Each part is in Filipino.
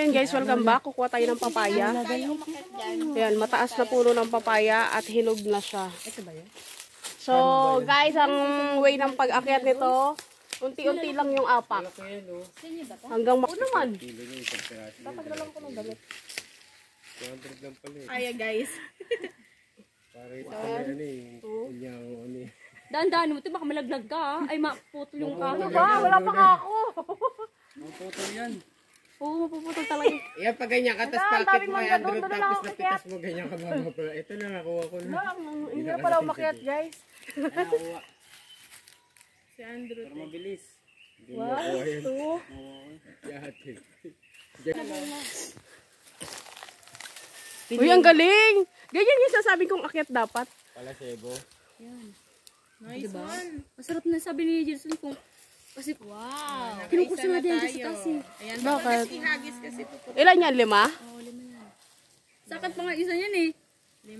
natin guys, welcome back. Kukuha tayo ng papaya. Ayan, mataas na puno ng papaya at hinog na siya. So guys, ang way ng pag-akyat nito, unti-unti lang yung apak. Hanggang naman. Tatagdalan ko ng damit. Kaya guys. Daan-daan mo, baka malaglag ka. Ay, maputol yung kahoy. Ano ba? Wala pa nga ako. Maputol yan. Oo, mapuputol talaga. Yan, pag ganyan ka, tapos packet mo, Andrew, tapos napitas mo, ganyan ka ba pala. Ito na, nakuha ko na. Hindi na pala umakyat, guys. Nakuha. Si Andrew. Pero mabilis. 1, 2. Yate. Uy, ang galing! Ganyan yung sasabi kong akyat dapat. Palasebo. Yan. Nice diba? one. Masarap na sabi ni Jason kung kasi wow. Kinukurso na din sa kasi. Ayan, bakit? Ilan yan? 5? Oo, 5 yan. Sakit pa nga isa yan eh.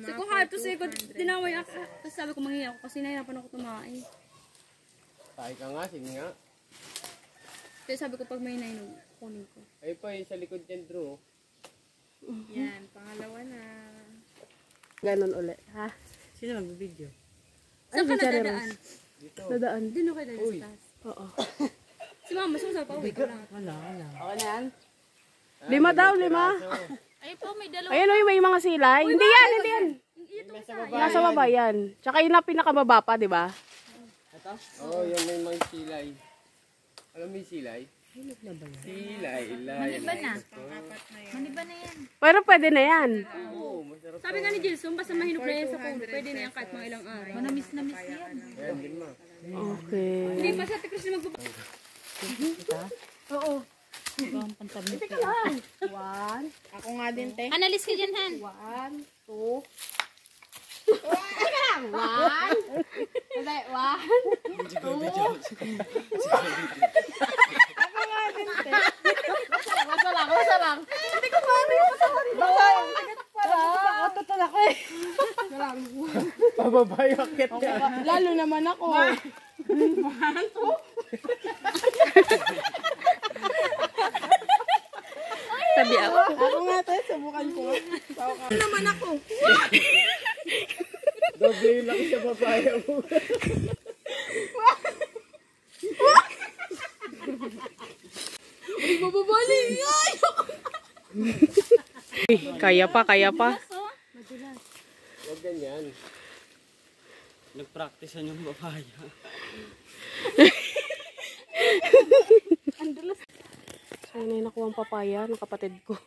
Sabi ko hato sa ikot, tinaway ako. Tapos sabi ko manghiya ako kasi nahirapan ako tumain. Tayo ka nga, sige nga. Kaya sabi ko pag may nainog, kunin ko. Ay pa, yung sa likod dyan, Drew. Yan, pangalawa na. Ganon ulit, ha? Sino mag-video? Saan ka nadadaan? Dito. Nadaan. Dino kayo dahil sa taas. Oo. Si mama, sumasal pa uwi ko lang. Wala. Okay na yan? 5 daw, 5. Ay po, may dalawa. Ayan o, may mga silay. Hindi yan, hindi yan. Ito Nasa isa. baba. Nasa baba yan. Tsaka yun na pinakababa pa, di ba? Ito? Oo, yan may mga silay. Alam mo yung silay? Silay, Maniba na. Maniba na yan. Pero pwede na yan. Oo, masarap. Sabi nga ni Jason, basta mahinog na yan sa puno, pwede na yan kahit mga ilang araw. Manamis na miss yan. Ayan, din ma. Okay. Hindi pa sa tikros na magbaba. Oo. Teka lang. 1. Ako nga din, te. Analyst ka dyan, Han. 1, 2. Teka lang. 1. Hindi, 1. 2. Ako nga din, te. Basta lang. Hindi ko paano yung katawan mo. Baka tutol ako eh. Pababa yung akit ka. Lalo naman ako. 1, 2. Sabi ako. Ako nga tayo, subukan ko. Ano naman ako? Doble yung laki sa papaya mo. Ay, bababali! Ay! Kaya pa. Huwag ganyan. Nagpraktisan yung papaya. So, yun ay nakuha ang papaya ng kapatid ko.